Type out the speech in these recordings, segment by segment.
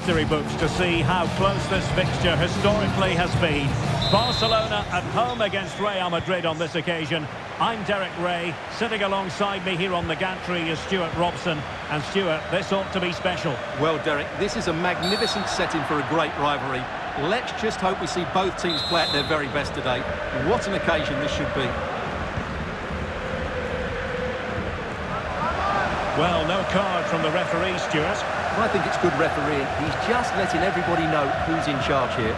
history books to see how close this fixture historically has been. Barcelona at home against Real Madrid on this occasion. I'm Derek Ray. Sitting alongside me here on the gantry is Stuart Robson. And Stuart, this ought to be special. Well, Derek, this is a magnificent setting for a great rivalry. Let's just hope we see both teams play at their very best today. What an occasion this should be. Well, no card from the referee, Stuart. I think it's good refereeing. He's just letting everybody know who's in charge here.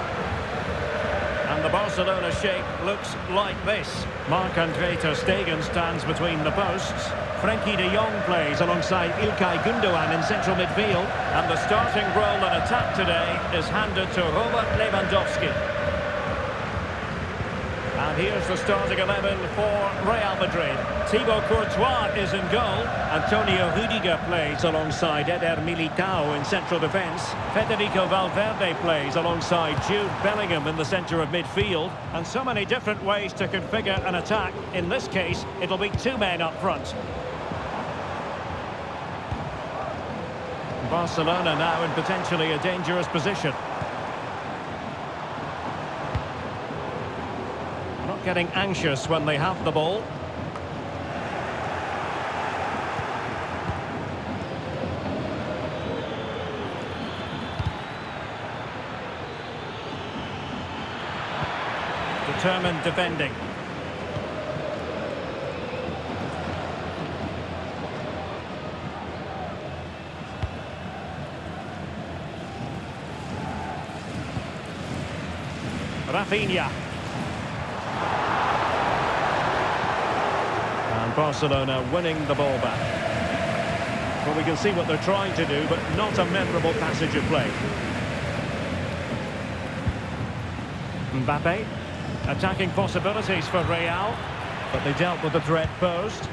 And the Barcelona shape looks like this. Marc-Andre ter Stegen stands between the posts. Frenkie de Jong plays alongside Ilkay Gundogan in central midfield. And the starting role in attack today is handed to Robert Lewandowski. And here's the starting 11 for Real Madrid. Thibaut Courtois is in goal. Antonio Rüdiger plays alongside Eder Militao in central defence. Federico Valverde plays alongside Jude Bellingham in the centre of midfield. And so many different ways to configure an attack. In this case, it'll be two men up front. Barcelona now in potentially a dangerous position. Not getting anxious when they have the ball. Determined defending. Rafinha. And Barcelona winning the ball back. Well, we can see what they're trying to do, but not a memorable passage of play. Mbappe. Attacking possibilities for Real, but they dealt with the threat posed.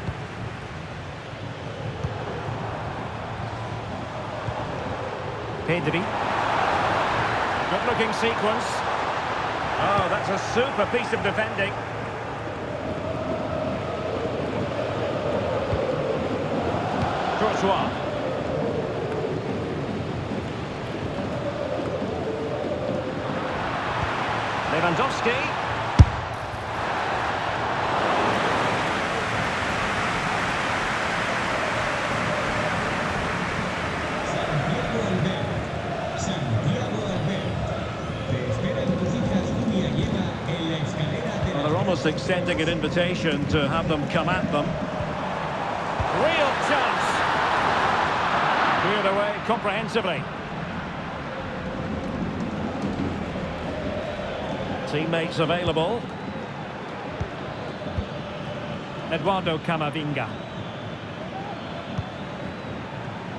Pedri. Good-looking sequence. Oh, that's a super piece of defending. Courtois. Lewandowski. Well, they're almost extending an invitation to have them come at them. Real chance. Cleared away comprehensively. Teammates available. Eduardo Camavinga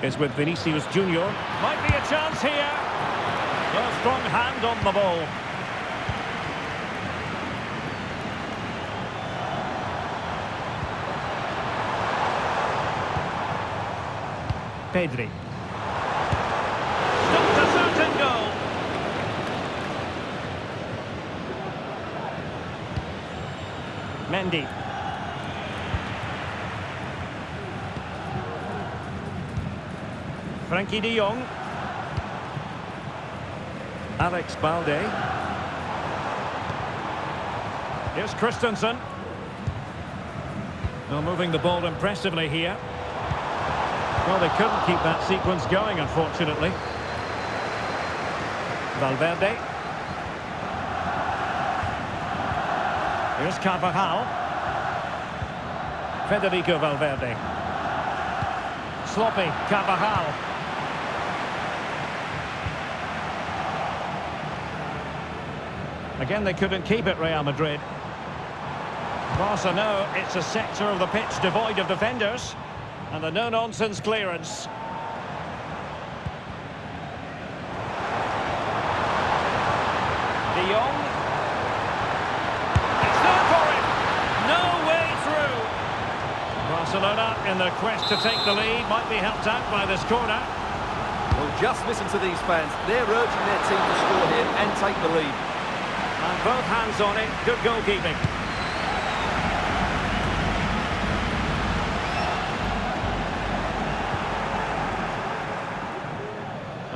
is with Vinicius Junior. Might be a chance here. A strong hand on the ball. Pedri. Stopped a certain goal. Mendy. Frenkie de Jong. Alex Balde. Here's Christensen. Well, moving the ball impressively here. Well, they couldn't keep that sequence going, unfortunately. Valverde. Here's Carvajal. Federico Valverde. Sloppy Carvajal. Again, they couldn't keep it, Real Madrid. Barca know it's a sector of the pitch devoid of defenders. And a no-nonsense clearance. De Jong. It's there for him. No way through. Barcelona, in their quest to take the lead, might be helped out by this corner. Well, just listen to these fans. They're urging their team to score here and take the lead. And both hands on it. Good goalkeeping.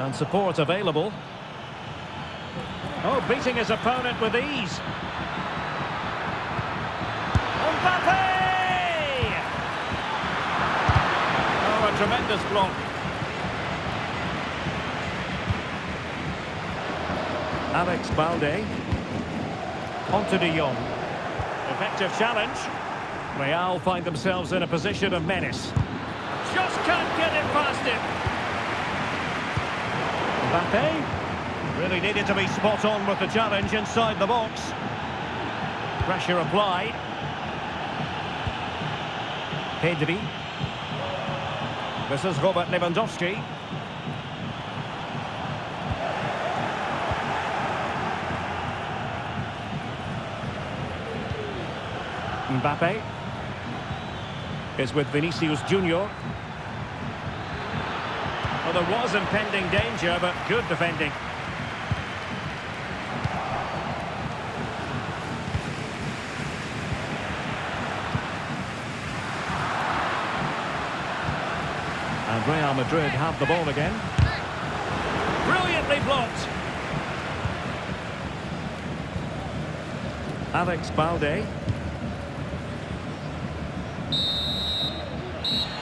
And support available. Oh, beating his opponent with ease. Mbappe! Oh, a tremendous block. Alex Balde. On to De Jong. Effective challenge. Real find themselves in a position of menace. Just can't get it past him. Mbappe. Really needed to be spot on with the challenge inside the box. Pressure applied. Pedri. This is Robert Lewandowski. Mbappe is with Vinicius Junior. Well, there was impending danger, but good defending. And Real Madrid have the ball again. Brilliantly blocked. Alex Balde.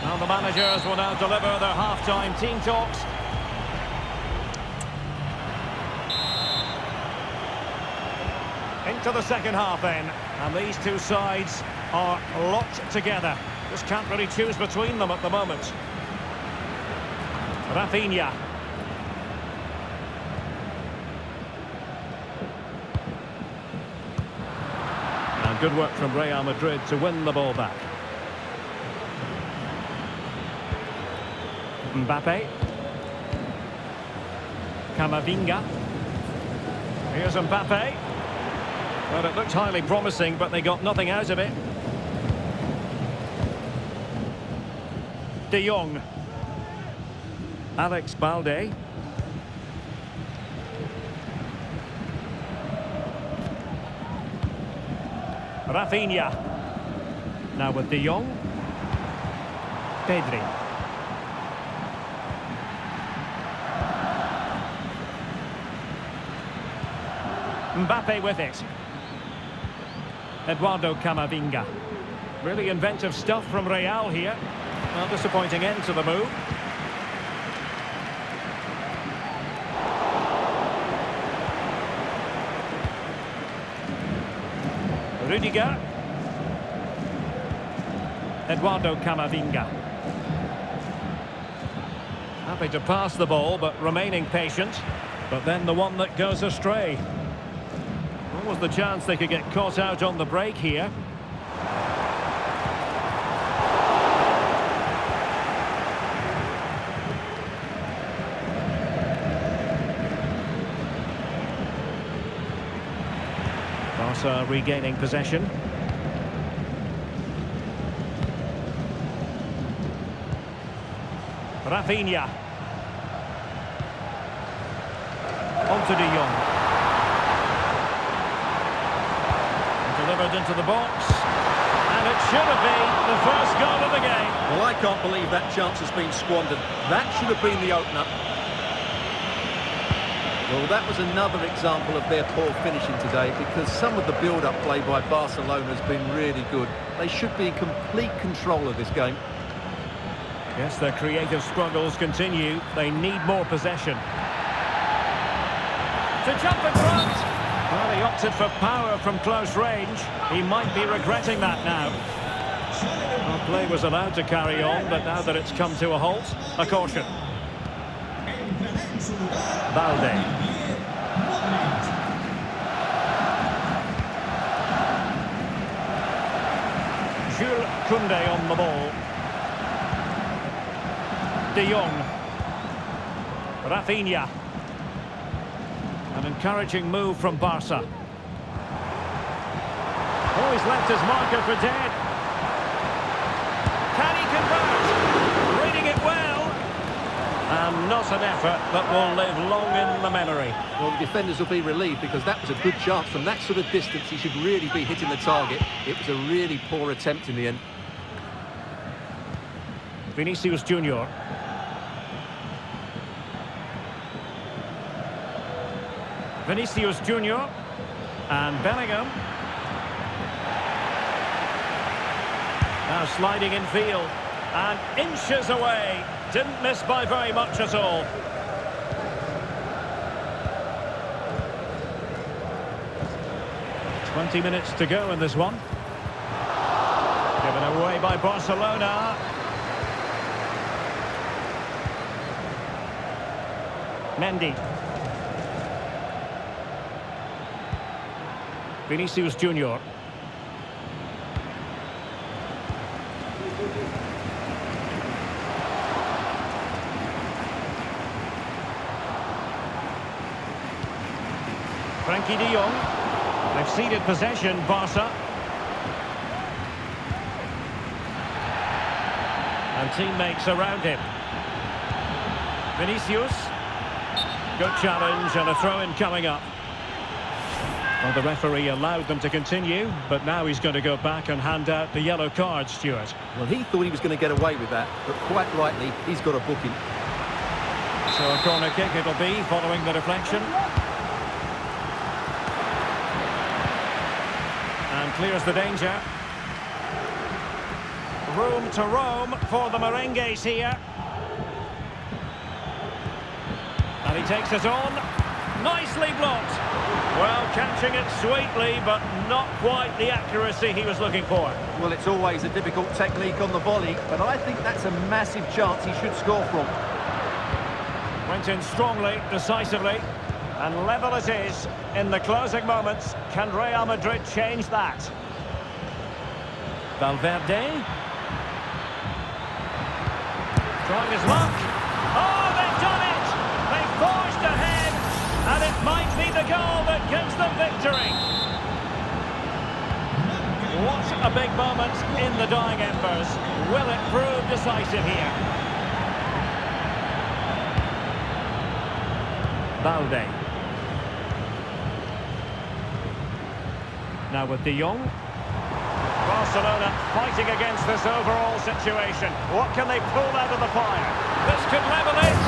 Now the managers will now deliver their half-time team talks. Into the second half then. And these two sides are locked together. Just can't really choose between them at the moment. Rafinha. And good work from Real Madrid to win the ball back. Mbappe. Camavinga. Here's Mbappe. Well, it looked highly promising, but they got nothing out of it. De Jong. Alex Balde. Rafinha. Now with De Jong. Pedri. Mbappe with it. Eduardo Camavinga. Really inventive stuff from Real here. Well, disappointing end to the move. Rudiger. Eduardo Camavinga. Happy to pass the ball, but remaining patient. But then the one that goes astray. What was the chance they could get caught out on the break here? Barca regaining possession. Rafinha. On to De Jong. Delivered into the box. And it should have been the first goal of the game. Well, I can't believe that chance has been squandered. That should have been the opener. Well, that was another example of their poor finishing today, because some of the build-up play by Barcelona has been really good. They should be in complete control of this game. Yes, their creative struggles continue. They need more possession. To jump in front. Well, he opted for power from close range. He might be regretting that now. Well, play was allowed to carry on, but now that it's come to a halt, a caution. Balde. Jules Koundé on the ball. De Jong. Rafinha. An encouraging move from Barca. Oh, he's left his marker for dead. Can he convert? Reading it well. And not an effort that will live long in the memory. Well, the defenders will be relieved, because that was a good chance. From that sort of distance, he should really be hitting the target. It was a really poor attempt in the end. Vinicius Junior. Vinicius Junior and Bellingham. Now sliding in field and inches away. Didn't miss by very much at all. "20 minutes to go in this one. Given away by Barcelona. Mendy. Vinicius Junior. Frenkie de Jong. They've ceded possession, Barca. And teammates around him. Vinicius. Good challenge and a throw-in coming up. Well, the referee allowed them to continue, but now he's going to go back and hand out the yellow card, Stuart. Well, he thought he was going to get away with that, but quite rightly, he's got a booking. So a corner kick it'll be, following the deflection. And clears the danger. Room to roam for the Merengues here. And he takes it on. Nicely blocked. Well, catching it sweetly, but not quite the accuracy he was looking for. Well, it's always a difficult technique on the volley, but I think that's a massive chance he should score from. Went in strongly, decisively, and level it is in the closing moments. Can Real Madrid change that? Valverde. Trying his luck. Oh, they've done it! They've forged ahead, and it might be the goal that gives them victory. What a big moment in the dying embers. Will it prove decisive here? Balde. Now with De Jong. Barcelona fighting against this overall situation. What can they pull out of the fire? This could level it.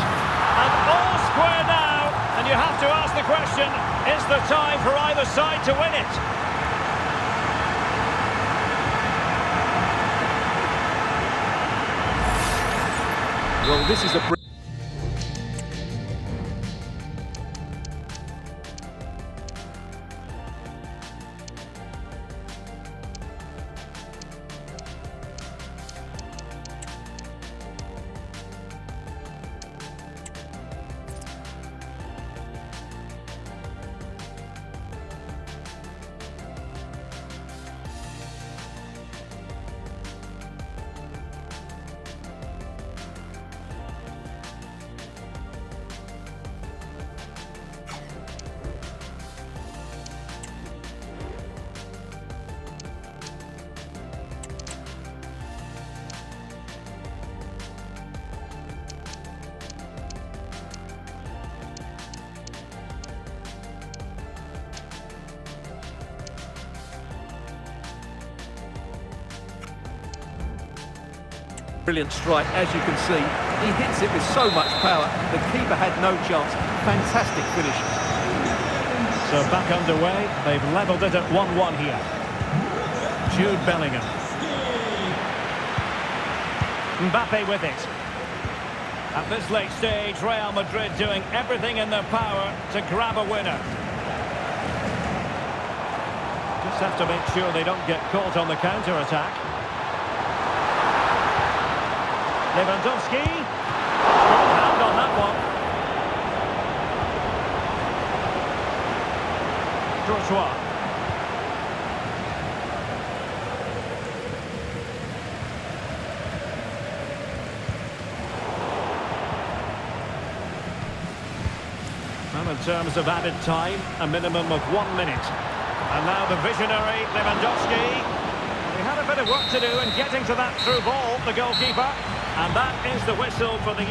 And all square now. And you have to ask the question, is there time for either side to win it? Well, this is a... Brilliant strike, as you can see. He hits it with so much power. The keeper had no chance. Fantastic finish. So back underway. They've levelled it at 1-1 here. Jude Bellingham. Mbappe with it. At this late stage, Real Madrid doing everything in their power to grab a winner. Just have to make sure they don't get caught on the counter-attack. Lewandowski. Good hand on that one. Courtois. Well, in terms of added time, a minimum of 1 minute. And now the visionary Lewandowski. He had a bit of work to do in getting to that through ball, the goalkeeper. And that is the whistle for the...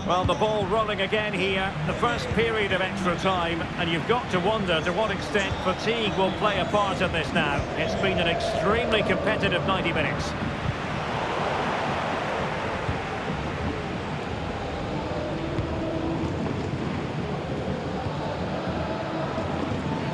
Well, the ball rolling again here. The first period of extra time. And you've got to wonder to what extent fatigue will play a part in this now. It's been an extremely competitive 90 minutes.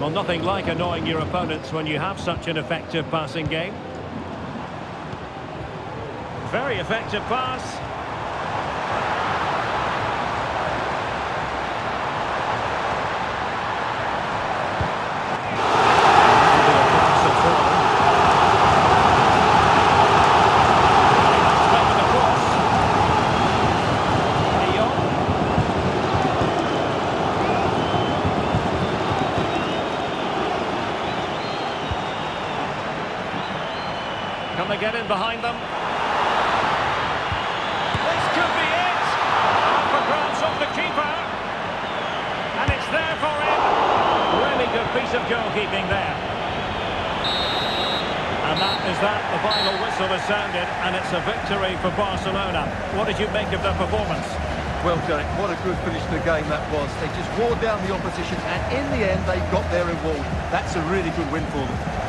Well, nothing like annoying your opponents when you have such an effective passing game. Very effective pass. Can they get in behind them? This could be it! Up for grabs off the keeper. And it's there for him. Really good piece of goalkeeping there. And that is that. The final whistle has sounded, and it's a victory for Barcelona. What did you make of their performance? Well, Derek, what a good finish to the game that was. They just wore down the opposition, and in the end, they got their reward. That's a really good win for them.